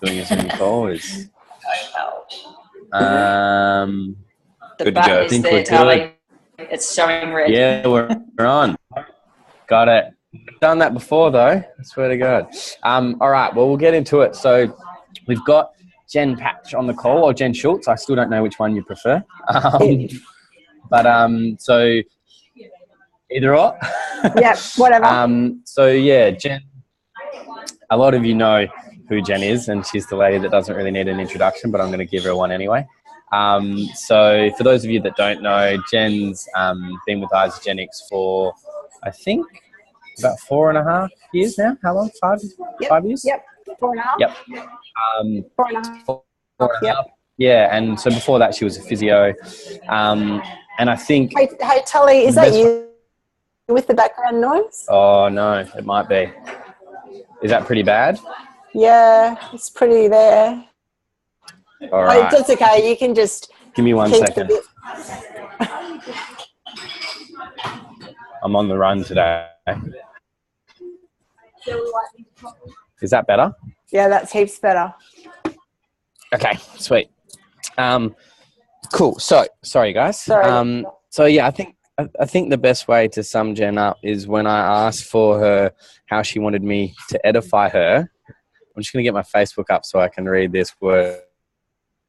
doing a Zoom call is The good to button go. I is think there, we're Tally. good. It's showing red. Yeah, we're on. Got it. Done that before though. I swear to God. All right. Well, we'll get into it. So we've got Jen Patch on the call, or Jen Schulz. I still don't know which one you prefer. So either or. Yeah, whatever. So yeah, Jen. A lot of you know who Jen is, and she's the lady that doesn't really need an introduction, but I'm going to give her one anyway. So for those of you that don't know, Jen's been with Isagenix for, I think, about 4.5 years now. How long? 5 years? Yep. 4.5. Yep. 4.5. 4.5. Yeah, and so before that, she was a physio. And I think... Hey, Tully, is that you with the background noise? Oh, no, it might be. Is that pretty bad? Yeah, it's pretty there. All right. It's okay. You can just... Give me 1 second. I'm on the run today. Is that better? Yeah, that's heaps better. Okay, sweet. Cool. So, sorry guys. Sorry. So yeah, I think the best way to sum Jen up is when I asked for her how she wanted me to edify her. I'm just going to get my Facebook up so I can read this word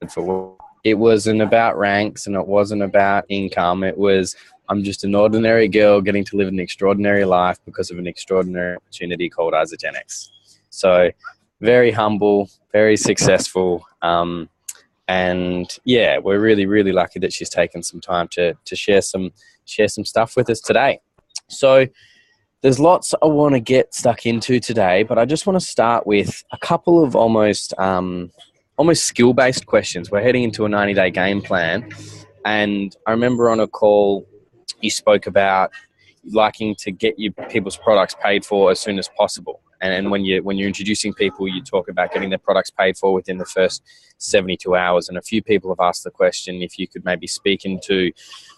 for word. It wasn't about ranks and it wasn't about income. It was, I'm just an ordinary girl getting to live an extraordinary life because of an extraordinary opportunity called Isagenix. So very humble, very successful. And yeah, we're really, really lucky that she's taken some time to share some stuff with us today. So there's lots I want to get stuck into today, but I just want to start with a couple of almost skill-based questions. We're heading into a 90-day game plan. And I remember on a call you spoke about liking to get people's products paid for as soon as possible. And when you're introducing people, you talk about getting their products paid for within the first 72 hours. And a few people have asked the question if you could maybe speak into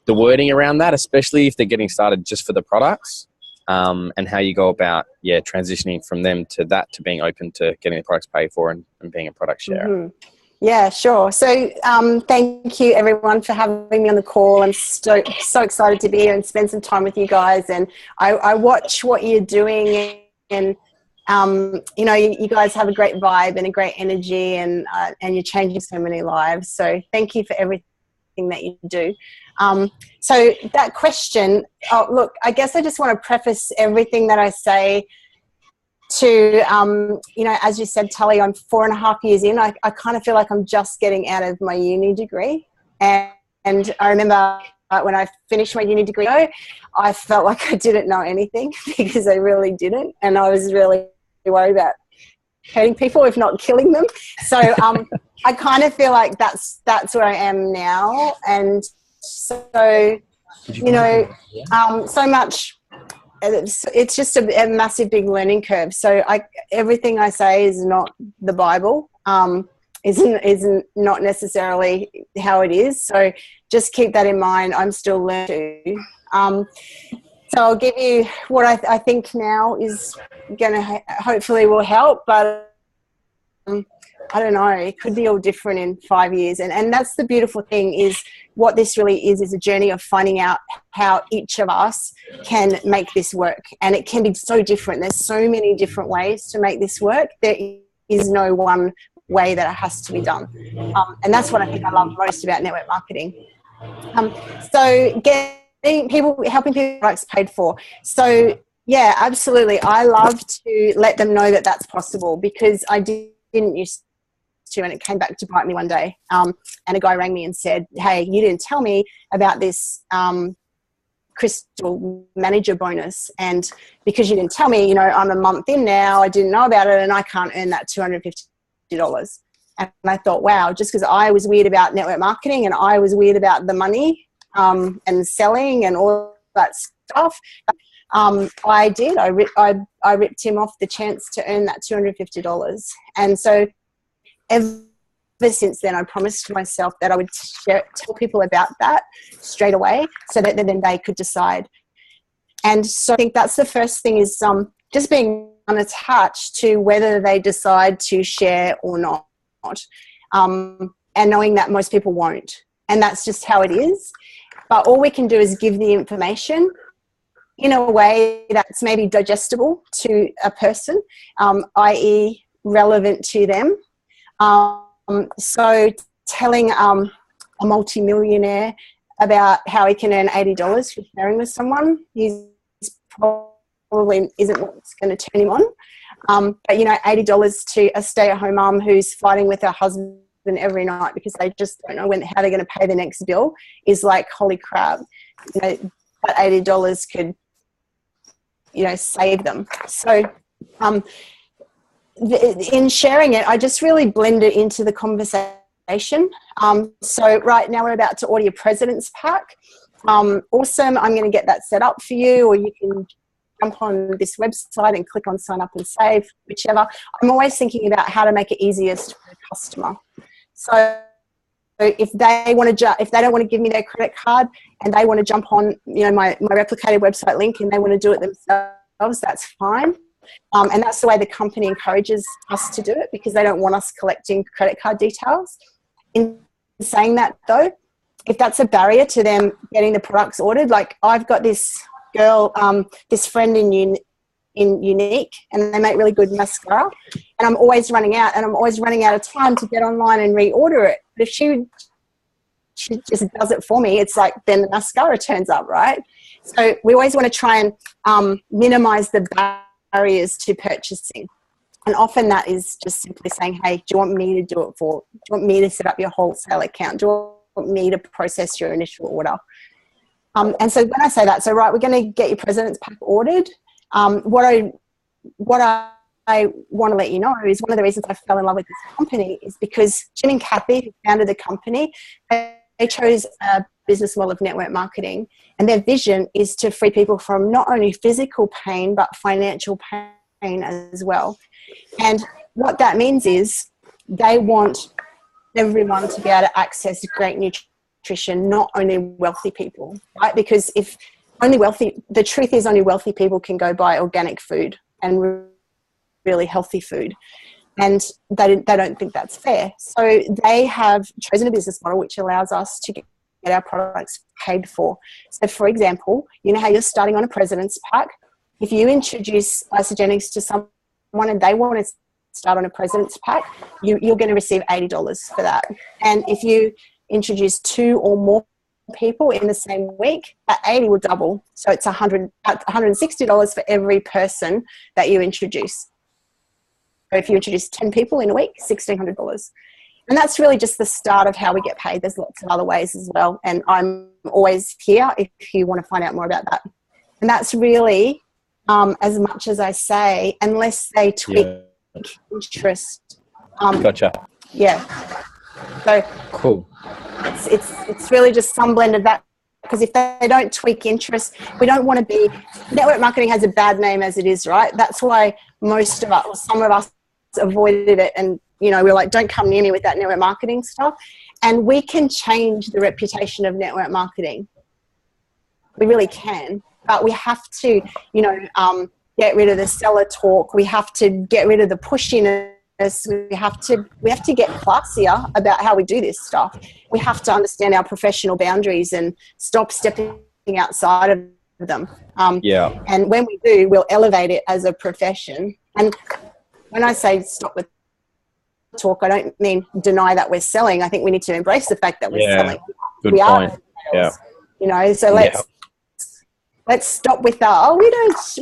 the wording around that, especially if they're getting started just for the products, and how you go about transitioning from them to being open to getting the products paid for and being a product sharer. Mm-hmm. Yeah, sure. So thank you everyone for having me on the call. I'm so excited to be here and spend some time with you guys. And I watch what you're doing, and you guys have a great vibe and a great energy, and you're changing so many lives. So thank you for everything that you do. So that question, look, I guess I just want to preface everything that I say to, as you said, Tully, I'm 4.5 years in. I kind of feel like I'm just getting out of my uni degree. And I remember when I finished my uni degree, I felt like I didn't know anything because I really didn't. And I was really worried about hurting people, if not killing them. So I kind of feel like that's where I am now. And so, so much... It's just a massive, big learning curve. So everything I say is not the Bible, isn't not necessarily how it is. So just keep that in mind. I'm still learning. So I'll give you what I think now is going to hopefully will help, but I don't know, it could be all different in 5 years. And that's the beautiful thing, is what this really is a journey of finding out how each of us can make this work. And it can be so different. There's so many different ways to make this work. There is no one way that it has to be done. And that's what I think I love most about network marketing. So helping people products paid for. So yeah, absolutely. I love to let them know that that's possible, because I didn't used to, and it came back to bite me one day. And a guy rang me and said, hey, you didn't tell me about this crystal manager bonus, and because you didn't tell me, I'm a month in now, I didn't know about it, and I can't earn that $250. And I thought, wow, just because I was weird about network marketing and I was weird about the money and selling and all that stuff, I did. I ripped him off the chance to earn that $250. And so ever since then, I promised myself that I would tell people about that straight away, so that then they could decide. And so I think that's the first thing, is just being unattached to whether they decide to share or not. And knowing that most people won't. And that's just how it is. But all we can do is give the information in a way that's maybe digestible to a person, i.e. relevant to them. So telling a multimillionaire about how he can earn $80 for sharing with someone, he's probably isn't what's going to turn him on. But, you know, $80 to a stay-at-home mum who's fighting with her husband every night because they just don't know how they're going to pay the next bill is like, holy crap. You know, that $80 could, you know, save them. So in sharing it, I just really blend it into the conversation. So right now we're about to order your President's Pack. Awesome. I'm going to get that set up for you, or you can jump on this website and click on sign up and save, whichever. I'm always thinking about how to make it easiest for the customer. So if they want to, if they don't want to give me their credit card and they want to jump on, you know, my replicated website link and they want to do it themselves, that's fine. And that's the way the company encourages us to do it, because they don't want us collecting credit card details. In saying that though, if that's a barrier to them getting the products ordered, like I've got this girl, this friend in Unique, and they make really good mascara, and I'm always running out of time to get online and reorder it. But if she just does it for me, it's like then the mascara turns up, right? So we always want to try and minimize the barriers to purchasing. And often that is just simply saying, hey, do you want me to do it do you want me to set up your wholesale account? Do you want me to process your initial order? And so when I say that, so right, we're going to get your President's Pack ordered. What I want to let you know is one of the reasons I fell in love with this company is because Jim and Kathy, who founded the company, they chose a business model of network marketing, and their vision is to free people from not only physical pain but financial pain as well. And what that means is they want everyone to be able to access great nutrition, not only wealthy people, right? Because if the truth is only wealthy people can go buy organic food and really healthy food. And they don't think that's fair. So they have chosen a business model which allows us to get our products paid for. So for example, you know how you're starting on a President's Pack? If you introduce isogenics to someone and they want to start on a President's Pack, you're going to receive $80 for that. And if you introduce 2 or more people in the same week, that 80 will double. So it's $160 for every person that you introduce. So if you introduce 10 people in a week, $1,600. And that's really just the start of how we get paid. There's lots of other ways as well. And I'm always here if you want to find out more about that. And that's really as much as I say, unless they tweak interest. Gotcha. Yeah. So cool. It's really just some blend of that, because if they don't tweak interest, we don't want to be, network marketing has a bad name as it is, right? That's why most of us, or some of us, avoided it, and you know, we're like, don't come near me with that network marketing stuff. And we can change the reputation of network marketing. We really can, but we have to, you know, get rid of the seller talk. We have to get rid of the pushiness. We have to get classier about how we do this stuff. We have to understand our professional boundaries and stop stepping outside of them. And when we do, we'll elevate it as a profession. And when I say stop with talk, I don't mean deny that we're selling. I think we need to embrace the fact that we're selling. Good we point. Are, you know, so let's stop with that. Oh, we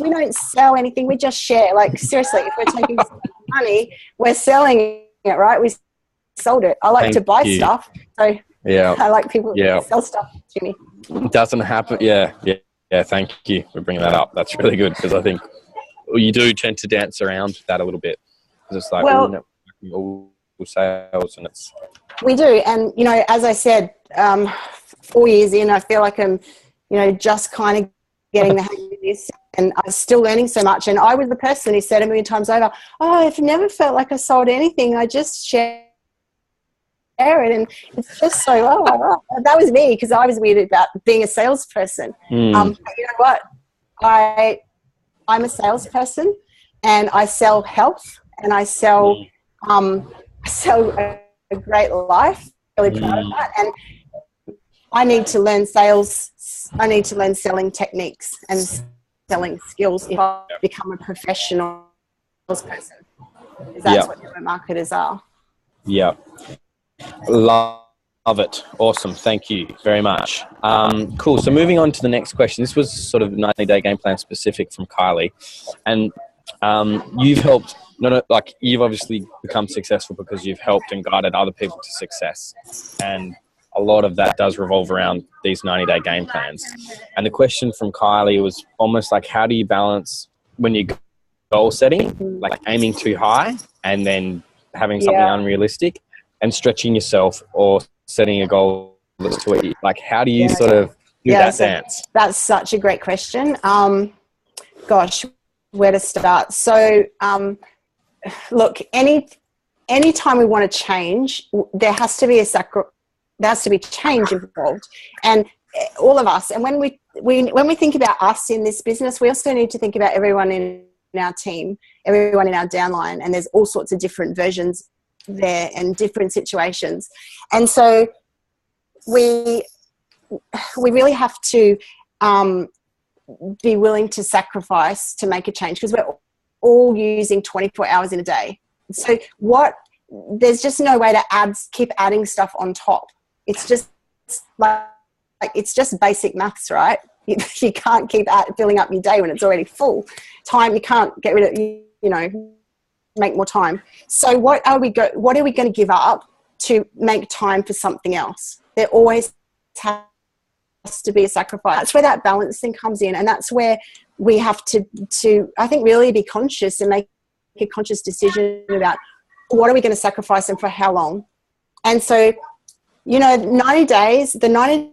don't sell anything. We just share. Like seriously, if we're taking money, we're selling it, right? We sold it. I like to buy stuff, so I like people to sell stuff to me. It doesn't happen. Yeah. Thank you for bringing that up. That's really good, because I think you do tend to dance around that a little bit. It's like all sales, and it's we do. And you know, as I said, 4 years in, I feel like I'm, you know, just kind of getting the hang of this, and I'm still learning so much. And I was the person who said a million times over, oh, I've never felt like I sold anything. I just share it, and it's just so that was me, because I was weird about being a salesperson. But you know what? I'm a salesperson, and I sell health, and I sell a great life. Really proud of that. And I need to learn sales. I need to learn selling techniques and selling skills if I become a professional person. Because that's what marketers are. Yeah. Love it. Awesome. Thank you very much. Cool. So moving on to the next question. This was sort of 90-day game plan specific from Kylie. And you've helped, you've obviously become successful because you've helped and guided other people to success. And a lot of that does revolve around these 90-day game plans. And the question from Kylie was almost like, how do you balance when you're goal setting, like aiming too high and then having something unrealistic, and stretching yourself or setting a goal that's to it? Like, how do you sort of do that dance? That's such a great question. Gosh, where to start? So, look, any time we want to change, there has to be there has to be change involved, and all of us. And when we think about us in this business, we also need to think about everyone in our team, everyone in our downline, and there's all sorts of different versions there and different situations. And so we really have to be willing to sacrifice to make a change, because we're all using 24 hours in a day. So there's just no way to keep adding stuff on top. It's just like it's just basic maths, right? You can't keep filling up your day when it's already full. Time, you can't get rid of, make more time. So what are we going to give up to make time for something else? There always has to be a sacrifice. That's where that balancing comes in, and that's where we have to I think really be conscious and make a conscious decision about what are we going to sacrifice and for how long. And so, 90 days, the 90-day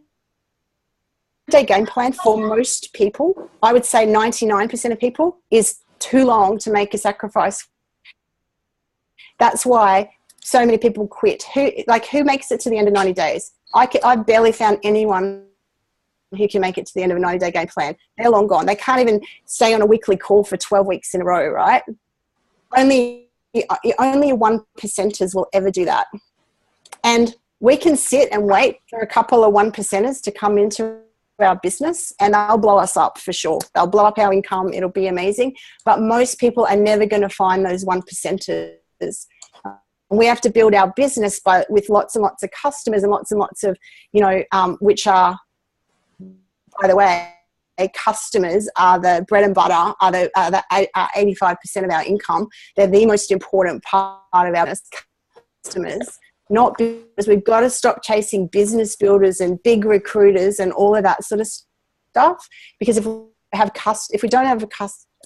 game plan for most people, I would say 99% of people, is too long to make a sacrifice. That's why so many people quit. Who makes it to the end of 90 days? I've barely found anyone who can make it to the end of a 90-day game plan. They're long gone. They can't even stay on a weekly call for 12 weeks in a row, right? Only 1%ers will ever do that. And we can sit and wait for a couple of 1%ers to come into our business, and they'll blow us up for sure. They'll blow up our income. It'll be amazing. But most people are never going to find those 1%ers. We have to build our business with lots and lots of customers and lots of, which are, by the way, customers are the bread and butter, are 85% of our income. They're the most important part of our customers. Not because we've got to stop chasing business builders and big recruiters and all of that sort of stuff. Because if we don't have a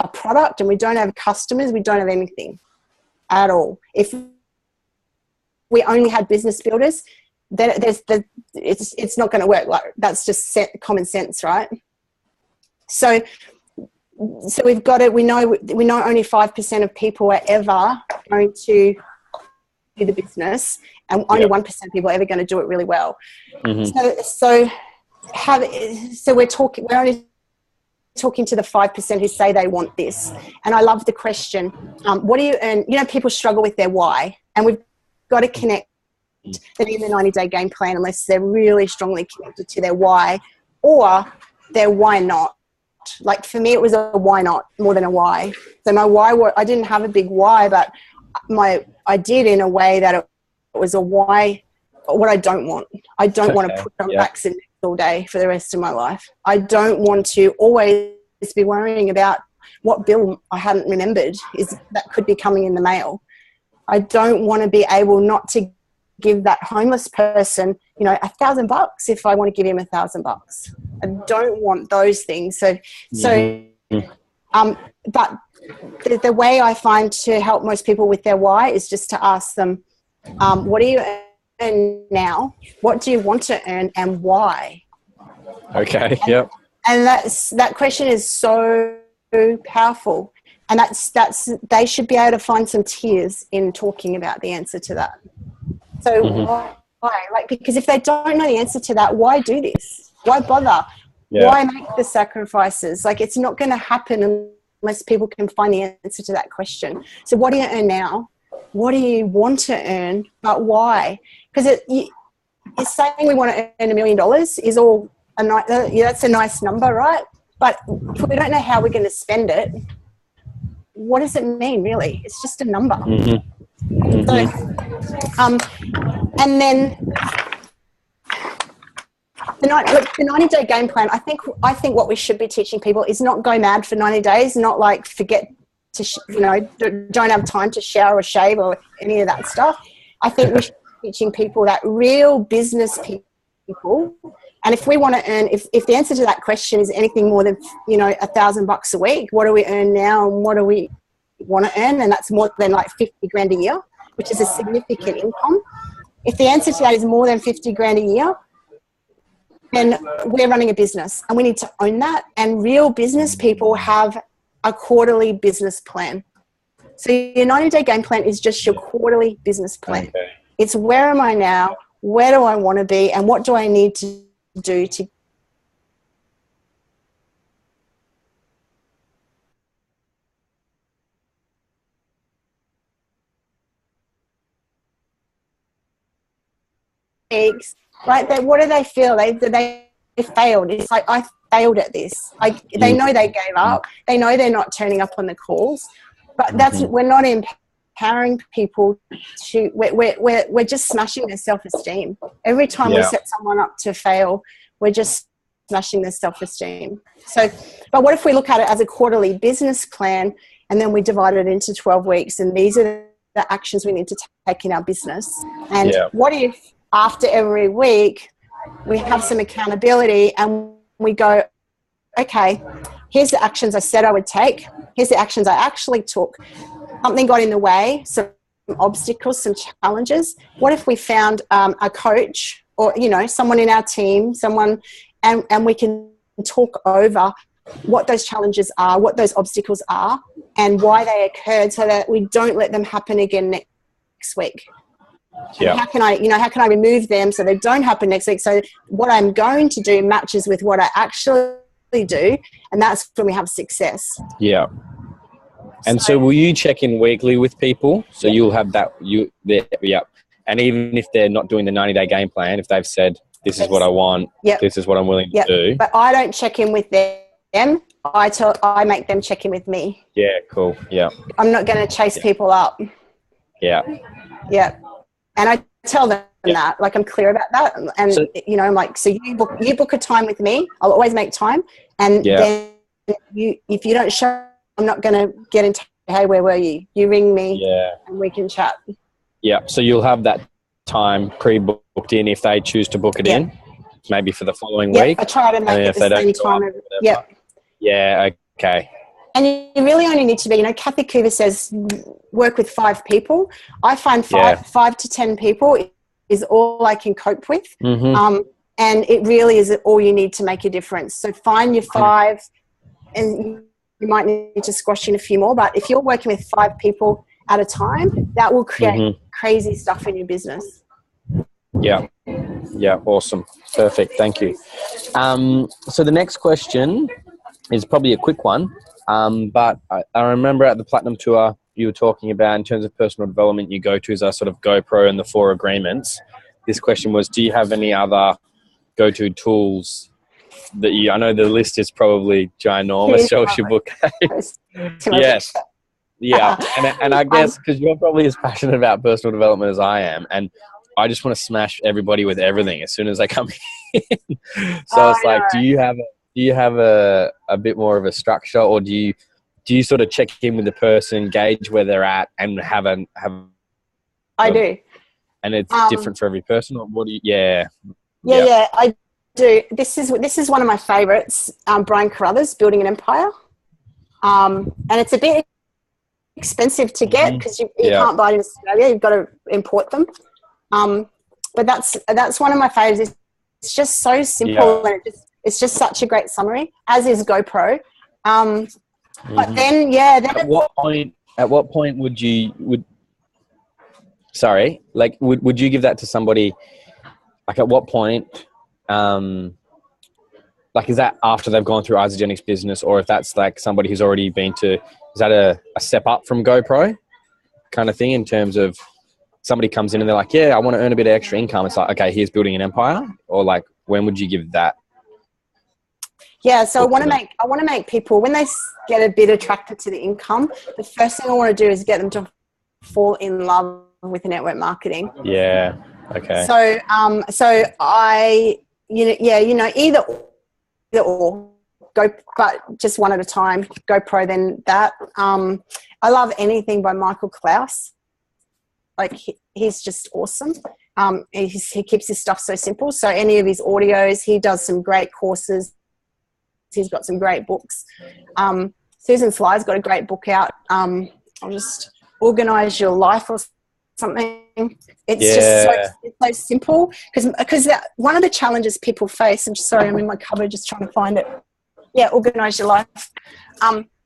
product and we don't have customers, we don't have anything at all. If we only had business builders, then it's not going to work. Like, that's just common sense, right? So we've got to. We know only 5% of people are ever going to do the business, and only 1% of people are ever going to do it really well. Mm-hmm. So we're only talking to the 5% who say they want this. And I love the question, what do you earn? People struggle with their why, and we've got to connect them in the 90-day game plan unless they're really strongly connected to their why or their why not. Like for me, it was a why not more than a why. So my why, I didn't have a big why, but I did in a way that it was a why, what I don't want. I don't want to put on backs and necks all day for the rest of my life. I don't want to always be worrying about what bill I hadn't remembered that could be coming in the mail. I don't want to be able not to give that homeless person, $1,000 if I want to give him $1,000. I don't want those things. But the way I find to help most people with their why is just to ask them, what do you earn now? What do you want to earn and why? Okay. And that question is so powerful. And they should be able to find some tears in talking about the answer to that. So why? Because if they don't know the answer to that, why do this? Why bother? Yeah. Why make the sacrifices? It's not going to happen unless people can find the answer to that question. So what do you earn now? What do you want to earn, but why? Because it's saying we want to earn $1 million is all that's a nice number, right? But if we don't know how we're going to spend it, what does it mean, really? It's just a number. Mm-hmm. So, and then the 90-day game plan, I think what we should be teaching people is not go mad for 90 days, not like forget to, don't have time to shower or shave or any of that stuff. I think we should be teaching people that real business people, and if we want to earn, if the answer to that question is anything more than, $1,000 a week, what do we earn now and what do we want to earn? And that's more than like 50 grand a year, which is a significant income. If the answer to that is more than 50 grand a year, then we're running a business and we need to own that. And real business people have a quarterly business plan. So your 90-day game plan is just your quarterly business plan. Okay. It's where am I now? Where do I want to be? And what do I need to do to right? What do they feel? They failed. It's like, I failed at this. They know they gave up. They know they're not turning up on the calls. But we're not empowering people to. We're just smashing their self-esteem. Every time we set someone up to fail, we're just smashing their self-esteem. So, but what if we look at it as a quarterly business plan, and then we divide it into 12 weeks, and these are the actions we need to take in our business? And what if after every week we have some accountability and we go, okay, here's the actions I said I would take. Here's the actions I actually took. Something got in the way, some obstacles, some challenges. What if we found a coach or, someone in our team, and we can talk over what those challenges are, what those obstacles are, and why they occurred, so that we don't let them happen again next week. Yeah. How can I remove them so they don't happen next week? So what I'm going to do matches with what I actually do, and that's when we have success. Yeah. And so will you check in weekly with people? So you'll have that, and even if they're not doing the 90-day game plan, if they've said, this is what I want, this is what I'm willing to do. But I don't check in with them. I make them check in with me. Yeah, cool. Yeah. I'm not going to chase people up. Yeah. Yeah. And I tell them that, like, I'm clear about that. And, I'm like, so you book a time with me. I'll always make time. And then if you don't show, I'm not going to get into, hey, where were you? You ring me and we can chat. Yeah. So you'll have that time pre-booked in if they choose to book it in, maybe for the following week. I try to make it the same time. Yeah. Okay. And you really only need to be, Kathy Coover says, work with 5 people. I find 5 to 10 people is all I can cope with. Mm-hmm. And it really is all you need to make a difference. So find your 5, and you might need to squash in a few more. But if you're working with 5 people at a time, that will create crazy stuff in your business. Yeah. Yeah. Awesome. Perfect. Thank you. So the next question is probably a quick one. But I remember at the Platinum Tour, you were talking about, in terms of personal development, your go-tos are sort of GoPro and the 4 agreements. This question was, do you have any other go-to tools that I know the list is probably ginormous. Show us your bookcase. Yes. Yeah. And I guess because you're probably as passionate about personal development as I am. And I just want to smash everybody with everything as soon as they come in. So it's like, do you have a bit more of a structure, or do you sort of check in with the person, gauge where they're at, and I do. And it's different for every person, or what do you? Yeah, I do. This is one of my favorites. Brian Carruthers, Building an Empire, and it's a bit expensive to get because you can't buy it in Australia. You've got to import them. But that's one of my favorites. It's just so simple, and it's just such a great summary, as is GoPro. But then, at what point would you would you give that to somebody? Like, at what point like, is that after they've gone through Isagenic's business, or if that's like somebody who's already been to, is that a step up from GoPro kind of thing in terms of somebody comes in and they're like, yeah, I want to earn a bit of extra income. It's like, okay, here's building an empire, or like, when would you give that? Yeah, so I want to make people, when they get a bit attracted to the income, the first thing I want to do is get them to fall in love with network marketing. Yeah. Okay. So, either or go, but just one at a time. GoPro, then that. I love anything by Michael Klaus. Like he's just awesome. He keeps his stuff so simple. So any of his audios, he does some great courses. He's got some great books. Susan Fly's got a great book out. I'll just organize your life or something. It's just so simple because one of the challenges people face. I'm sorry, I'm in my cupboard just trying to find it. Yeah, organize your life.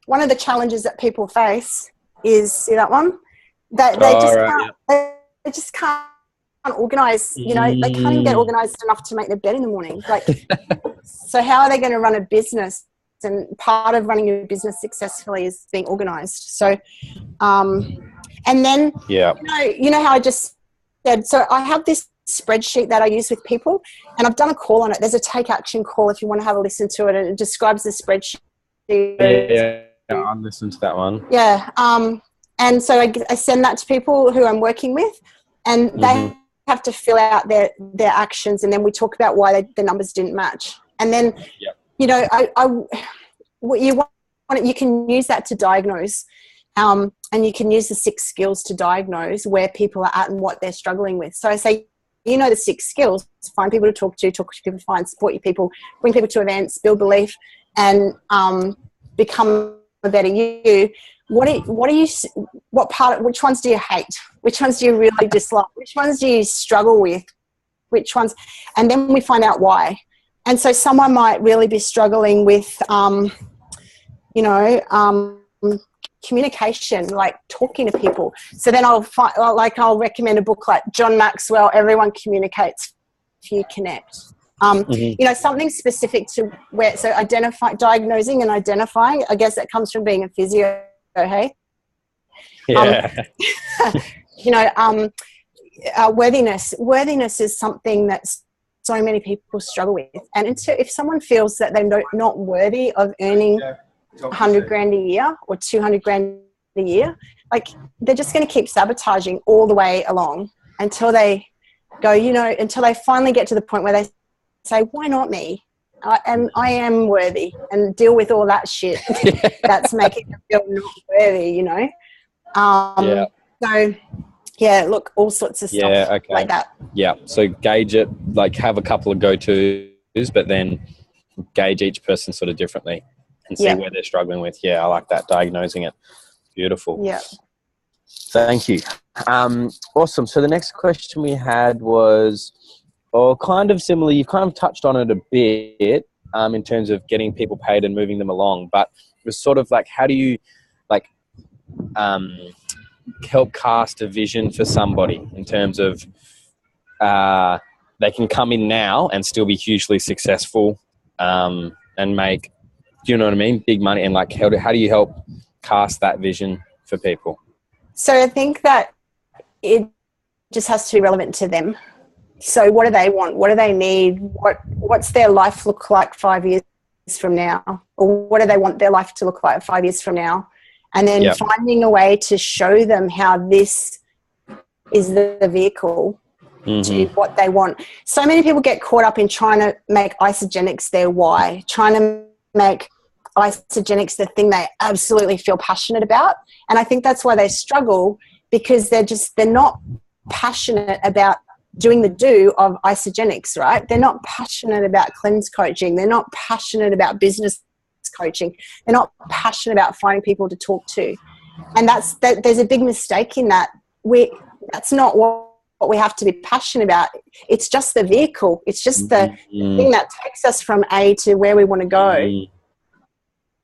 One of the challenges that people face is, see that one? They just can't organize. You know, they can't even get organized enough to make their bed in the morning. Like, so how are they going to run a business? And part of running a business successfully is being organized. So, and then, you know how I just said, so I have this spreadsheet that I use with people, and I've done a call on it. There's a take action call if you want to have a listen to it, and it describes the spreadsheet. Yeah, I'll listen to that one. Yeah. And so I send that to people who I'm working with, and they have to fill out their actions, and then we talk about why the numbers didn't match. And then, you know, you can use that to diagnose, and you can use the 6 skills to diagnose where people are at and what they're struggling with. So I say, you know, the 6 skills: find people to talk to people, find, support your people, bring people to events, build belief, and become a better you. Which ones do you hate? Which ones do you really dislike? Which ones do you struggle with? Which ones? And then we find out why. And so someone might really be struggling with, communication, like talking to people. So then I'll recommend a book like John Maxwell, Everyone Communicates, Few Connect. You know, something specific to where, so diagnosing and identifying, I guess that comes from being a physio, hey? Yeah. Worthiness. Worthiness is something that so many people struggle with. And if someone feels that they're not worthy of earning 100 grand a year or 200 grand a year, like, they're just going to keep sabotaging all the way along until they go, until they finally get to the point where they say, why not me? And I am worthy, and deal with all that shit that's making them feel not worthy, So, yeah, look, all sorts of stuff like that. Yeah, so gauge it, like have a couple of go-tos, but then gauge each person sort of differently and see where they're struggling with. Yeah, I like that, diagnosing it. Beautiful. Yeah. Thank you. Awesome. So the next question we had was, kind of similar. You've kind of touched on it a bit in terms of getting people paid and moving them along, but it was sort of like, how do you help cast a vision for somebody in terms of they can come in now and still be hugely successful and make, do you know what I mean, big money, and like how do you help cast that vision for people? So I think that it just has to be relevant to them. So what do they want? What do they need? What's their life look like 5 years from now? Or what do they want their life to look like 5 years from now? And then finding a way to show them how this is the vehicle to what they want. So many people get caught up in trying to make Isagenic's their why, trying to make Isagenic's the thing they absolutely feel passionate about. And I think that's why they struggle, because they're not passionate about doing the do of Isagenic's, right? They're not passionate about cleanse coaching. They're not passionate about business coaching. They're not passionate about finding people to talk to. And there's a big mistake in that. That's not what we have to be passionate about. It's just the vehicle. It's just the thing that takes us from A to where we want to go.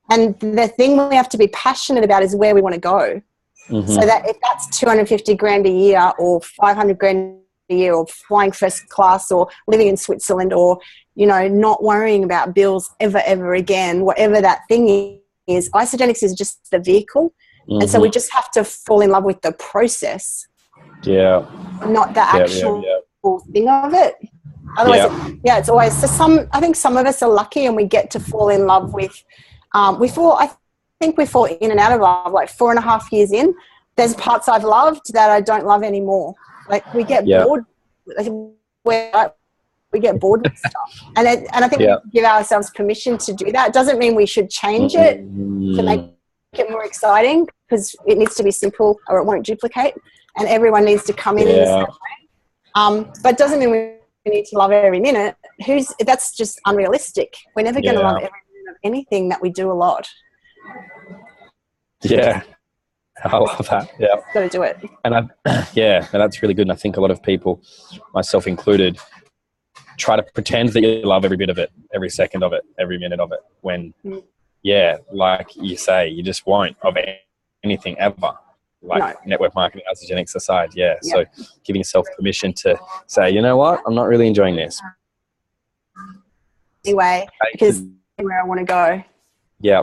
And the thing we have to be passionate about is where we want to go. So that if that's 250 grand a year or 500 grand year, or flying first class, or living in Switzerland, or, you know, not worrying about bills ever again, whatever that thing is. Isogenics is just the vehicle. Mm-hmm. And so we just have to fall in love with the process. Yeah. Not the actual thing of it. Otherwise, it's always, so I think some of us are lucky and we get to fall in love with, I think we fall in and out of love, like 4.5 years in. There's parts I've loved that I don't love anymore. Like we get bored. We get bored with stuff. And I think we give ourselves permission to do that. It doesn't mean we should change it to make it more exciting, because it needs to be simple or it won't duplicate, and everyone needs to come in the same way. But it doesn't mean we need to love every minute. That's just unrealistic. We're never going to love every minute of anything that we do a lot. Yeah. I love that. Yeah. Got to do it. And that's really good. And I think a lot of people, myself included, try to pretend that you love every bit of it, every second of it, every minute of it, when, like you say, you just won't of anything ever. Like network marketing, Isogenics aside. So giving yourself permission to say, you know what, I'm not really enjoying this. Anyway, because where I want to go. Yeah.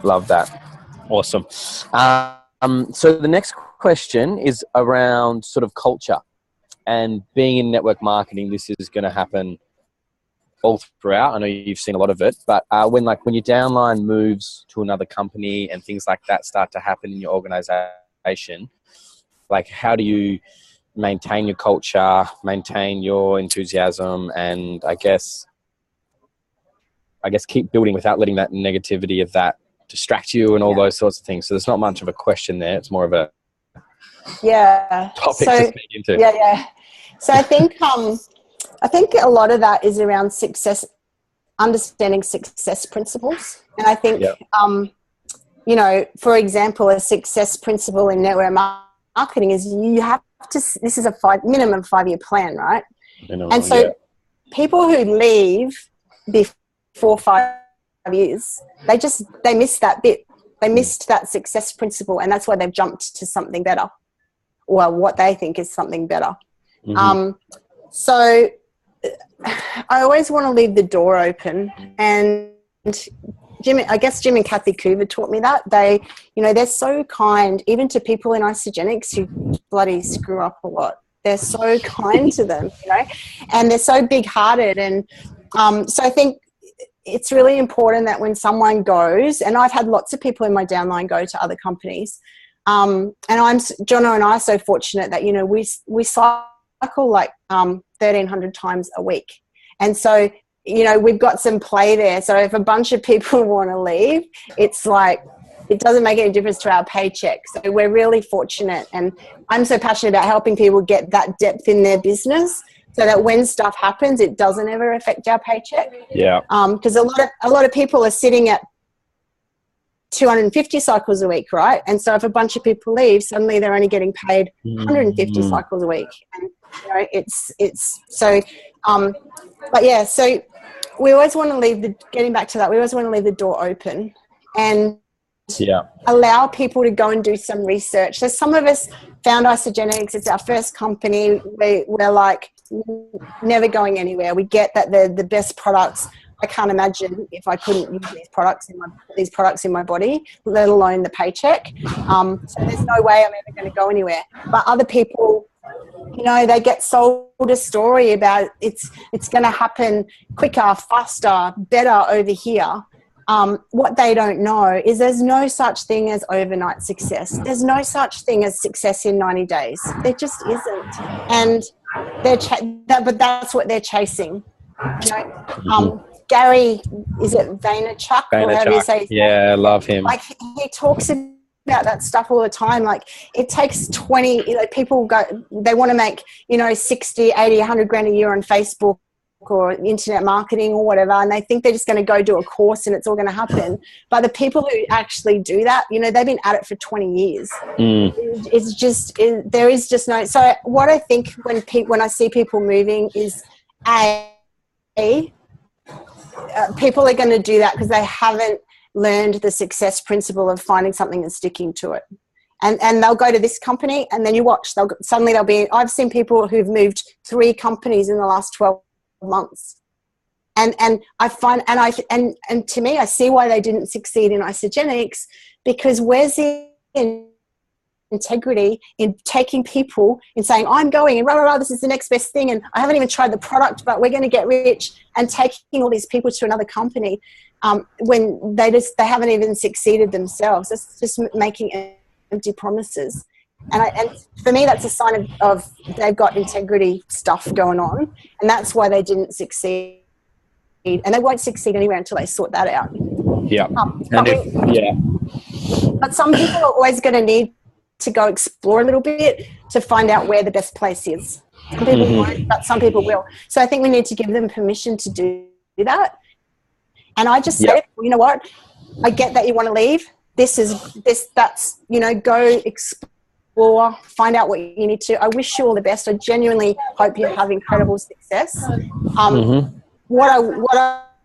Love that. Awesome. So the next question is around sort of culture and being in network marketing. This is going to happen all throughout. I know you've seen a lot of it, but when your downline moves to another company and things like that start to happen in your organization, like how do you maintain your culture, maintain your enthusiasm, and I guess keep building without letting that negativity of that distract you and all those sorts of things. So there's not much of a question there. It's more of a topic to speak into. So I think a lot of that is around success, understanding success principles. And I think, you know, for example, a success principle in network marketing is you have to, this is a minimum 5-year plan, right? And so people who leave before 5 years, they missed that bit. They missed that success principle, and that's why they've jumped to something better, or what they think is something better. So I always want to leave the door open, and Jim and Kathy Coover taught me that. They're so kind, even to people in Isogenics who bloody screw up a lot. They're so kind to them, you know, and they're so big-hearted. And so I think it's really important that when someone goes, and I've had lots of people in my downline go to other companies, and Jono and I are so fortunate that, you know, we cycle like 1,300 times a week. And so, you know, we've got some play there. So if a bunch of people want to leave, it's like, it doesn't make any difference to our paycheck. So we're really fortunate. And I'm so passionate about helping people get that depth in their business, so that when stuff happens, it doesn't ever affect our paycheck. Yeah. Because a lot of people are sitting at 250 cycles a week, right? And so if a bunch of people leave, suddenly they're only getting paid 150 cycles a week. And, you know, it's so, but yeah, so we always want to getting back to that, we always want to leave the door open and allow people to go and do some research. So some of us found Isogenics, it's our first company. We're like never going anywhere. We get that they're the best products. I can't imagine if I couldn't use these products in my body, let alone the paycheck. So there's no way I'm ever going to go anywhere. But other people, you know, they get sold a story about it's going to happen quicker, faster, better over here. What they don't know is there's no such thing as overnight success. There's no such thing as success in 90 days. There just isn't. And but that's what they're chasing. You know, Gary, is it Vaynerchuk? Or however you say his name? I love him. Like, he talks about that stuff all the time. Like, it takes 20, you know, people they want to make, you know, 60, 80, 100 grand a year on Facebook or internet marketing or whatever, and they think they're just going to go do a course and it's all going to happen. But the people who actually do that, you know, they've been at it for 20 years. It's just, there is just no. So what I think when I see people moving is people are going to do that because they haven't learned the success principle of finding something and sticking to it. and they'll go to this company, and then you watch, suddenly they'll be, I've seen people who've moved 3 companies in the last 12 months. And I find, and to me, I see why they didn't succeed in Isogenics, because where's the integrity in taking people and saying, I'm going and rah, this is the next best thing, and I haven't even tried the product, but we're going to get rich, and taking all these people to another company when they haven't even succeeded themselves. It's just making empty promises. And for me, that's a sign of they've got integrity stuff going on, and that's why they didn't succeed. And they won't succeed anywhere until they sort that out. Yeah. But some people are always going to need to go explore a little bit to find out where the best place is. Some people won't, but some people will. So I think we need to give them permission to do that. And I just say, you know what? I get that you want to leave. That's, go explore, find out what you need to. I wish you all the best. I genuinely hope you have incredible success. What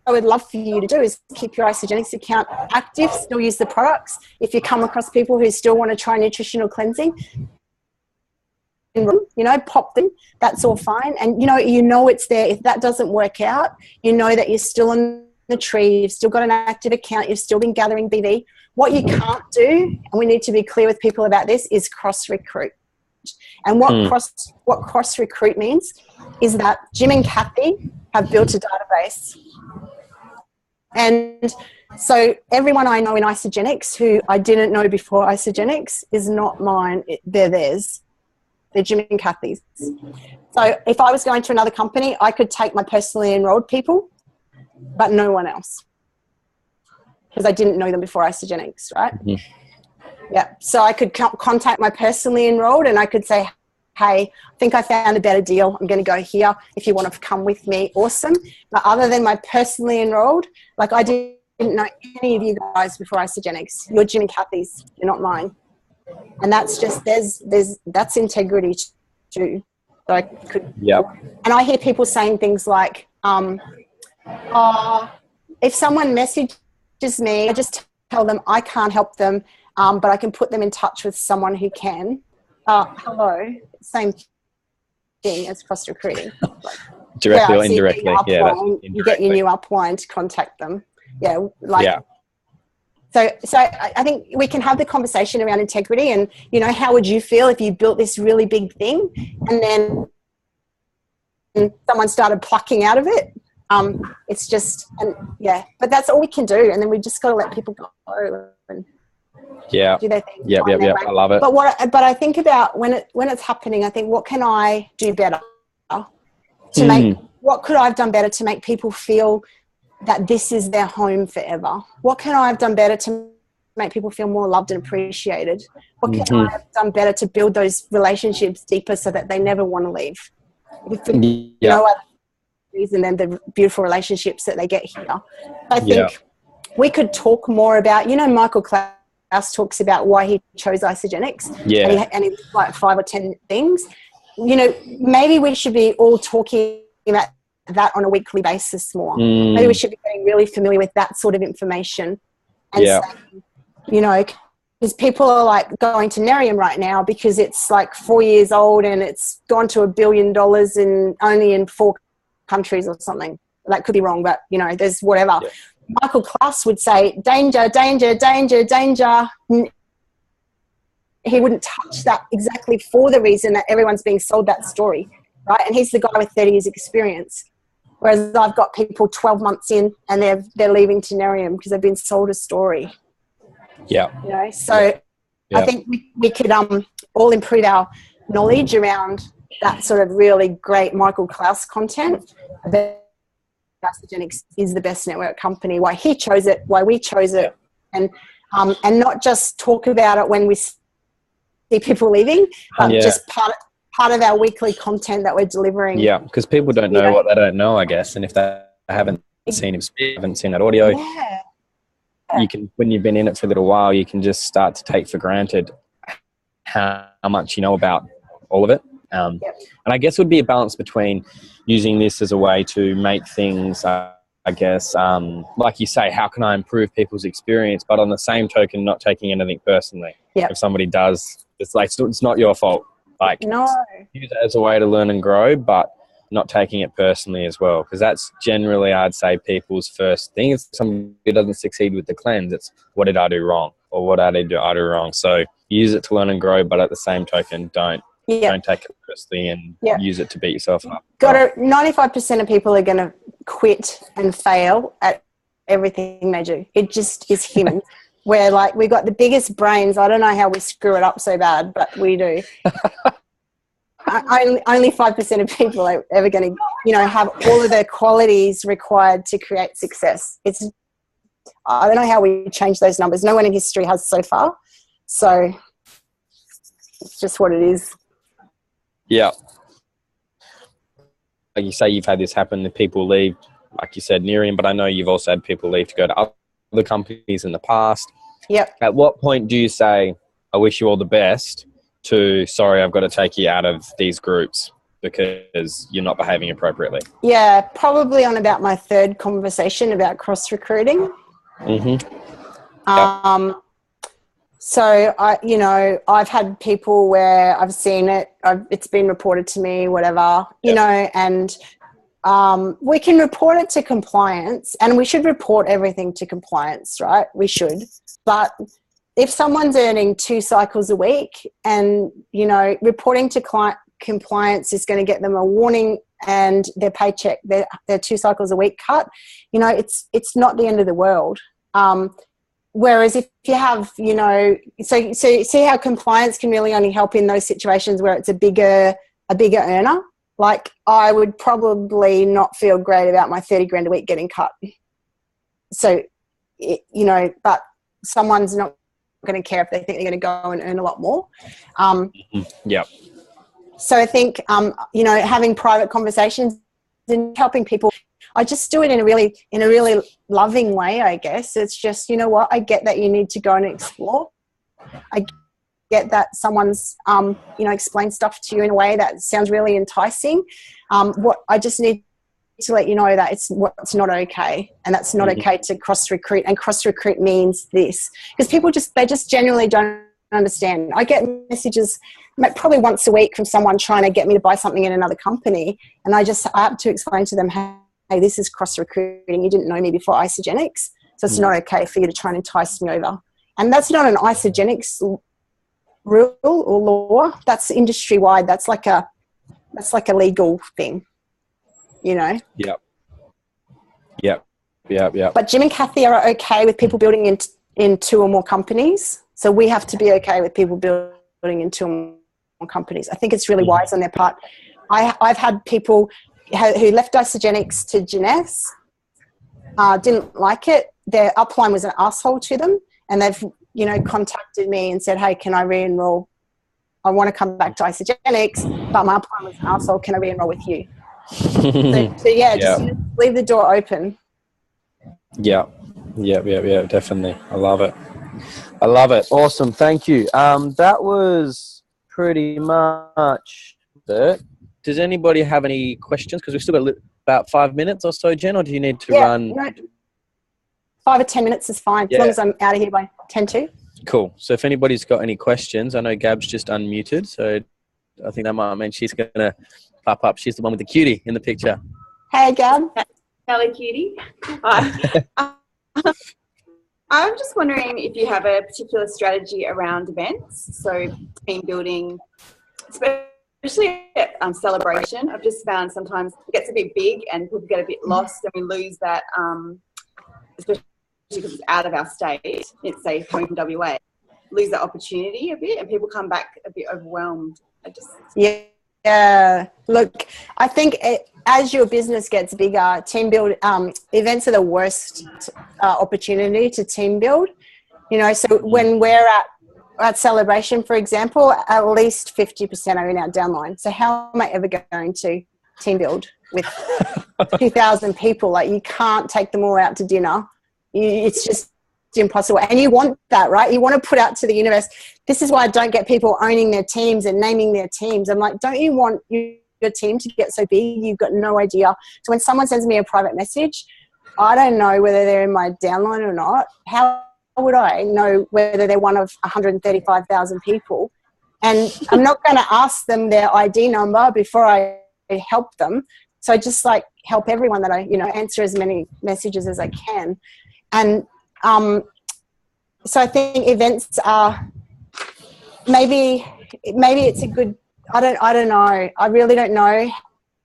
I would love for you to do is keep your Isogenics account active, still use the products. If you come across people who still want to try nutritional cleansing, pop them, that's all fine. And it's there. If that doesn't work out, you know that you're still on the tree, you've still got an active account, you've still been gathering BV. What you can't do, and we need to be clear with people about this, is cross-recruit. And what cross-recruit means is that Jim and Kathy have built a database. And so everyone I know in Isogenics who I didn't know before Isogenics is not mine. They're theirs. They're Jim and Kathy's. So if I was going to another company, I could take my personally enrolled people, but no one else, because I didn't know them before Isogenics, right? Yeah. So I could contact my personally enrolled, and I could say, hey, I think I found a better deal. I'm going to go here. If you want to come with me, awesome. But other than my personally enrolled, like I didn't know any of you guys before Isogenics. You're Jim and Kathy's. You're not mine. And that's just, that's integrity too. So I could, and I hear people saying things like, if someone messages me, I just tell them I can't help them, but I can put them in touch with someone who can. Hello, same thing as cross recruiting. Directly or indirectly. You get your new upline to contact them. So I think we can have the conversation around integrity, and how would you feel if you built this really big thing and then someone started plucking out of it? It's just, but that's all we can do, and then we just got to let people go and do their thing. I love it. But I think about when it's happening, I think, what can I do better to make? What could I have done better to make people feel that this is their home forever? What can I have done better to make people feel more loved and appreciated? What can I have done better to build those relationships deeper so that they never want to leave? No other reason than the beautiful relationships that they get here. I think we could talk more about, Michael Klaus talks about why he chose Isogenics. And he like 5 or 10 things. Maybe we should be all talking about that on a weekly basis more. Maybe we should be getting really familiar with that sort of information. And saying, because people are like going to Nerium right now because it's like 4 years old and it's gone to $1 billion only in 4 countries or something. That could be wrong, but there's whatever. Michael Klaus would say, danger, danger, danger, danger. He wouldn't touch that exactly for the reason that everyone's being sold that story, right? And he's the guy with 30 years experience. Whereas I've got people 12 months in and they're leaving Tenerium because they've been sold a story. So I think we could all improve our knowledge around that sort of really great Michael Klaus content. Isogenics is the best network company, why he chose it, why we chose it, and not just talk about it when we see people leaving, but just part of our weekly content that we're delivering. Yeah, because people don't know what they don't know, I guess, and if they haven't seen him speak, haven't seen that audio, you can, when you've been in it for a little while, you can just start to take for granted how much you know about all of it. And I guess it would be a balance between using this as a way to make things I guess, like you say, how can I improve people's experience? But on the same token, not taking anything personally. Yeah. If somebody does, it's like, it's not your fault. Like, No. use it as a way to learn and grow, but not taking it personally as well. Because that's generally, I'd say, people's first thing. If somebody doesn't succeed with the cleanse, it's what did I do wrong? Or what did I do wrong? So use it to learn and grow, but at the same token, don't take it personally and use it to beat yourself up. 95% of people are going to quit and fail at everything they do. It just is human. Where like we got the biggest brains. I don't know how we screw it up so bad, but we do. Only 5% of people are ever going to, have all of the qualities required to create success. I don't know how we change those numbers. No one in history has so far. So it's just what it is. Yeah. Like you say, you've had this happen, the people leave, like you said, Nerium, but I know you've also had people leave to go to other companies in the past. Yep. At what point do you say, I wish you all the best, to, sorry, I've got to take you out of these groups because you're not behaving appropriately? Yeah, probably on about my third conversation about cross-recruiting. Mm-hmm. So, I've had people where I've seen it, it's been reported to me, whatever, and we can report it to compliance, and we should report everything to compliance, right? We should. But if someone's earning 2 cycles a week and, reporting to compliance is going to get them a warning and their paycheck, their 2 cycles a week cut, it's not the end of the world. Whereas if you have, so see how compliance can really only help in those situations where it's a bigger earner. Like I would probably not feel great about my 30 grand a week getting cut. So, but someone's not going to care if they think they're going to go and earn a lot more. So I think, having private conversations and helping people, I just do it in a really loving way, I guess. It's just, I get that you need to go and explore. I get that someone's, explained stuff to you in a way that sounds really enticing. What I just need to let you know that it's not okay, and that's not okay to cross-recruit. And cross-recruit means this, because people they just genuinely don't understand. I get messages probably once a week from someone trying to get me to buy something in another company, and I have to explain to them, hey, this is cross-recruiting. You didn't know me before Isogenics, so it's not okay for you to try and entice me over. And that's not an Isogenics rule or law. That's industry-wide. That's like a legal thing, Yep. But Jim and Kathy are okay with people building in 2 or more companies. So we have to be okay with people building in 2 or more companies. I think it's really wise on their part. I've had people who left Isogenics to Genes, didn't like it. Their upline was an asshole to them, and they've contacted me and said, hey, can I re-enroll? I want to come back to Isogenics, but my upline was an asshole. Can I re-enroll with you? Just leave the door open. Yeah, definitely. I love it. Awesome. Thank you. That was pretty much it. Does anybody have any questions? Because we've still got about 5 minutes or so, Jen, or do you need to run? No, 5 or 10 minutes is fine, as long as I'm out of here by 10 to. Cool. So if anybody's got any questions, I know Gab's just unmuted, so I think that might mean she's going to pop up. She's the one with the cutie in the picture. Hey, Gab. Hello, cutie. Hi. I'm just wondering if you have a particular strategy around events, so team building, especially at celebration. I've just found sometimes it gets a bit big and people get a bit lost, and we lose that, especially because it's out of our state. It's say coming from WA, lose that opportunity a bit, and people come back a bit overwhelmed. Yeah. Look, I think as your business gets bigger, team build events are the worst opportunity to team build. So when we're at celebration, for example, at least 50% are in our downline. So how am I ever going to team build with 2,000 people? Like, you can't take them all out to dinner. It's just impossible. And you want that, right? You want to put out to the universe. This is why I don't get people owning their teams and naming their teams. I'm like, don't you want your team to get so big? You've got no idea. So when someone sends me a private message, I don't know whether they're in my downline or not. How would I know whether they're one of 135,000 people? And I'm not going to ask them their ID number before I help them. So I just like help everyone that I, answer as many messages as I can. And so I think events are maybe it's a good, I don't know. I really don't know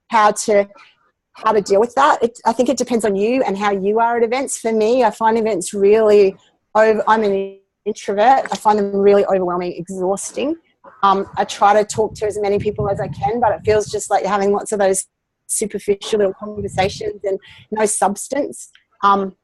how to deal with that. I think it depends on you and how you are at events. For me, I find events really I'm an introvert. I find them really overwhelming, exhausting. I try to talk to as many people as I can, but it feels just like you're having lots of those superficial little conversations and no substance. And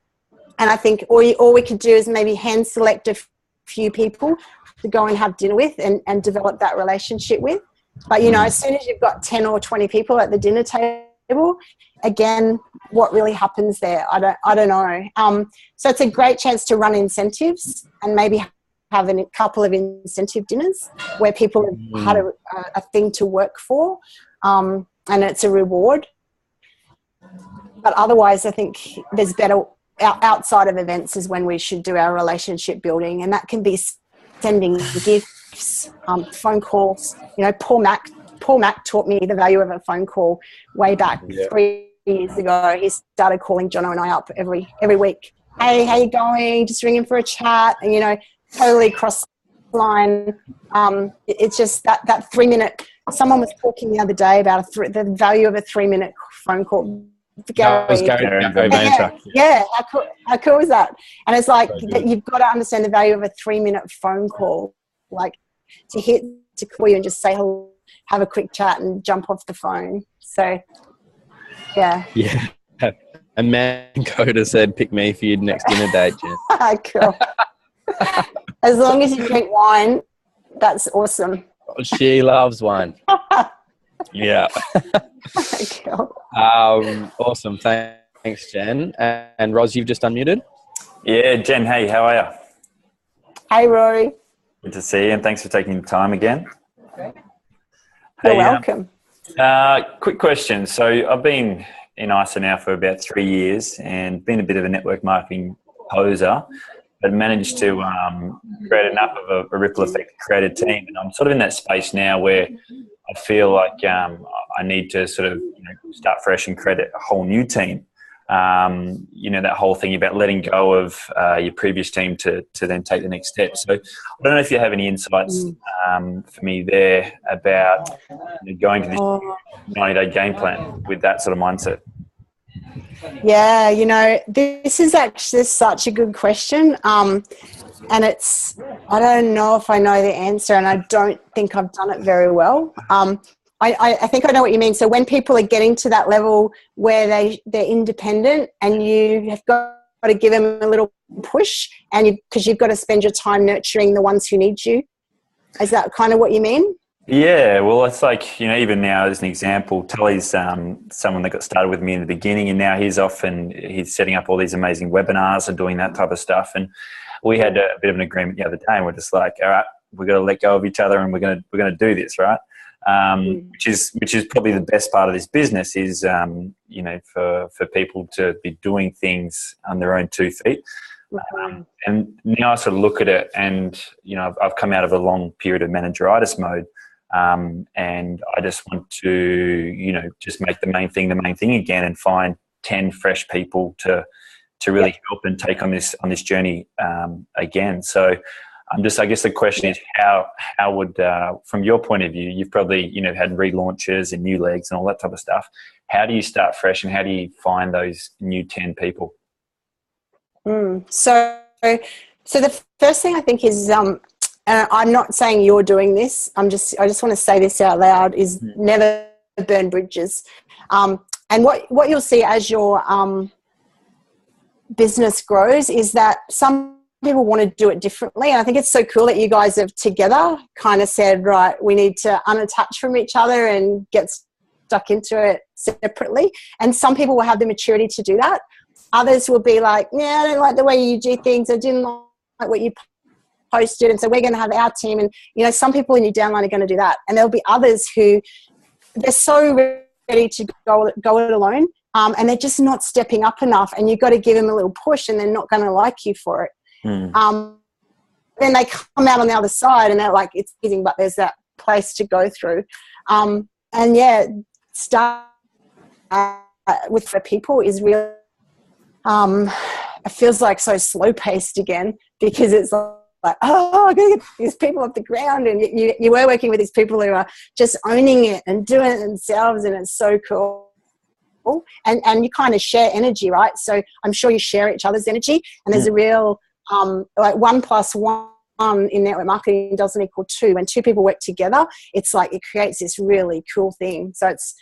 I think all we could do is maybe hand select a few people to go and have dinner with and develop that relationship with. But, as soon as you've got 10 or 20 people at the dinner table, again, what really happens there? I don't know. So it's a great chance to run incentives and maybe have a couple of incentive dinners where people have had a thing to work for, and it's a reward. But otherwise, I think there's better outside of events is when we should do our relationship building, and that can be sending gifts, phone calls. Paul Mac taught me the value of a phone call way back 3 years ago. He started calling Jono and I up every week. Hey, how you going? Just ringing for a chat. And, totally cross line. It's just that 3 minute. Someone was talking the other day about the value of a 3 minute phone call. Gary. Yeah. How cool is that? And it's like you've got to understand the value of a 3 minute phone call, like to call you and just say hello, have a quick chat and jump off the phone. So, yeah. Yeah. And Man Coda said, pick me for your next dinner date, Jen. Cool. As long as you drink wine, that's awesome. She loves wine. Yeah. Cool. Awesome. Thanks, Jen. And Roz, you've just unmuted? Yeah, Jen, hey, how are you? Hey, Rory. Good to see you, and thanks for taking the time again. You're welcome. Quick question. So I've been in ISA now for about 3 years and been a bit of a network marketing poser, but managed to create enough of a ripple effect to create a team. And I'm sort of in that space now where I feel like I need to sort of start fresh and create a whole new team. That whole thing about letting go of your previous team to then take the next step. So I don't know if you have any insights for me there about going to this 90-day game plan with that sort of mindset. Yeah, this is actually such a good question. And I don't know if I know the answer, and I don't think I've done it very well. I think I know what you mean. So when people are getting to that level where they're independent and you have got to give them a little push, and because you've got to spend your time nurturing the ones who need you. Is that kind of what you mean? Yeah, well, it's like, even now as an example, Tully's someone that got started with me in the beginning, and now he's off and he's setting up all these amazing webinars and doing that type of stuff. And we had a bit of an agreement the other day, and we're just like, all right, we've got to let go of each other and we're going to do this, right? Which is probably the best part of this business is, for people to be doing things on their own 2 feet. And now I sort of look at it and, I've come out of a long period of manageritis mode. And I just want to, just make the main thing again and find 10 fresh people to really help and take on this journey again. So I guess the question is how would, from your point of view, you've probably, had relaunches and new legs and all that type of stuff. How do you start fresh and how do you find those new 10 people? So the first thing I think is, and I'm not saying you're doing this, I just want to say this out loud, is never burn bridges. And what you'll see as your business grows is that some people want to do it differently. And I think it's so cool that you guys have together kind of said, right, we need to unattach from each other and get stuck into it separately. And some people will have the maturity to do that. Others will be like, yeah, I don't like the way you do things. I didn't like what you posted. And so we're going to have our team. And, some people in your downline are going to do that. And there'll be others who they're so ready to go it alone. and they're just not stepping up enough, and you've got to give them a little push, and they're not going to like you for it. Then they come out on the other side and they're like, it's easy, but there's that place to go through. And yeah, start with the people is really, it feels like so slow paced again, because it's like, oh, I gotta get these people off the ground. And you were working with these people who are just owning it and doing it themselves, and it's so cool. And you kind of share energy, right? So I'm sure you share each other's energy, and there's a real, like 1 + 1 in network marketing doesn't equal 2. When 2 people work together, it's like it creates this really cool thing. So it's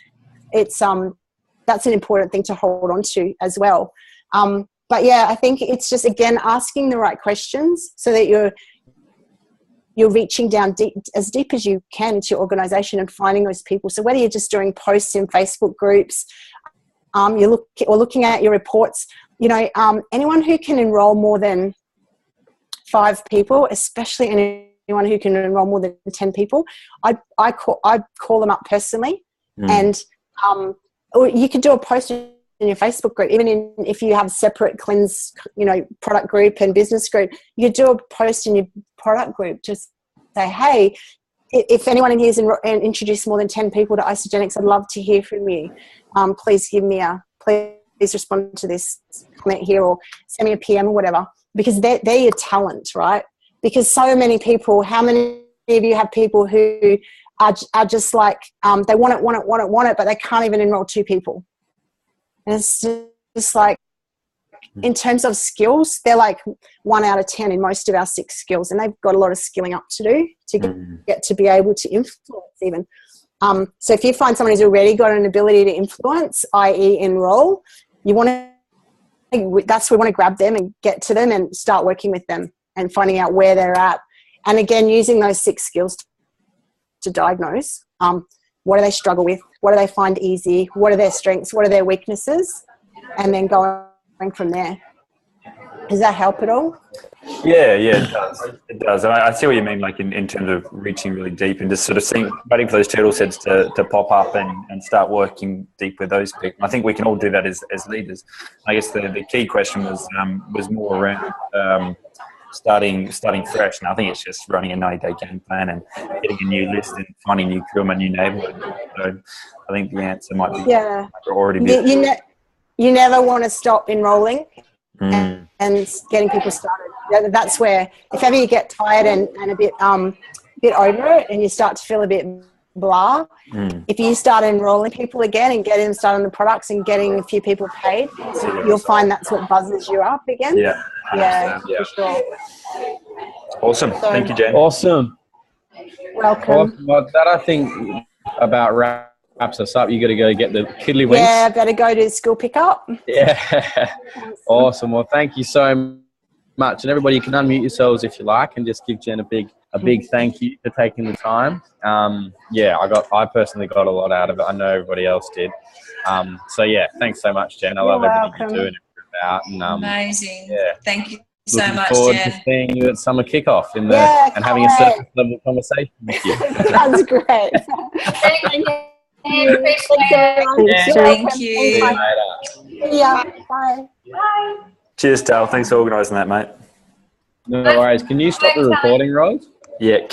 that's an important thing to hold on to as well. But yeah, I think it's just, again, asking the right questions so that you're reaching down as deep as you can into your organization and finding those people. So whether you're just doing posts in Facebook groups, or looking at your reports, you know, anyone who can enroll more than 5 people, especially anyone who can enroll more than 10 people, I'd call them up personally. And or you could do a post in your Facebook group, even if you have separate cleanse, you know, product group and business group. You could do a post in your product group, just say, hey, if anyone in here is introduced more than 10 people to Isogenics, I'd love to hear from you. Please please respond to this comment here, or send me a PM or whatever, because they're your talent, right? Because so many people, how many of you have people who are just like, they want it, but they can't even enroll 2 people. And it's just like, in terms of skills, they're like 1 out of 10 in most of our 6 skills, and they've got a lot of skilling up to do to get to be able to influence even. So if you find someone who's already got an ability to influence, i.e. enroll, that's where we want to grab them and get to them and start working with them and finding out where they're at. And again, using those 6 skills to diagnose, what do they struggle with? What do they find easy? What are their strengths? What are their weaknesses? And then going from there. Does that help at all? Yeah, it does. It does. And I see what you mean, like in terms of reaching really deep and just sort of waiting for those turtle heads to pop up and start working deep with those people. I think we can all do that as leaders. I guess the key question was more around starting fresh. And I think it's just running a 90-day game plan and getting a new list and finding new crew in a new neighborhood. So I think the answer might be already be. You never want to stop enrolling and getting people started. That's where, if ever you get tired and a bit over it and you start to feel a bit blah, if you start enrolling people again and getting them started on the products and getting a few people paid, you'll find that's what buzzes you up again. Yeah, for sure. Awesome. Thank you, Jen. Awesome. Welcome. Well, that I think about wraps us up. You got to go get the kiddly winks. Yeah, better go to school pickup. Yeah. Awesome. Well, thank you so much. And everybody, you can unmute yourselves if you like and just give Jen a big thank you for taking the time. I personally got a lot out of it. I know everybody else did. So yeah, thanks so much, Jen. I love everything you're doing about. And, amazing. Yeah. Thank you so Looking much, forward Jen. to seeing you at summer kickoff and having a surface level conversation with you. That's great. Thank you. Thank you. See you later. Yeah. Bye. Bye. Cheers, Tal. Thanks for organising that, mate. No worries. Can you stop the recording, Rose? Yeah.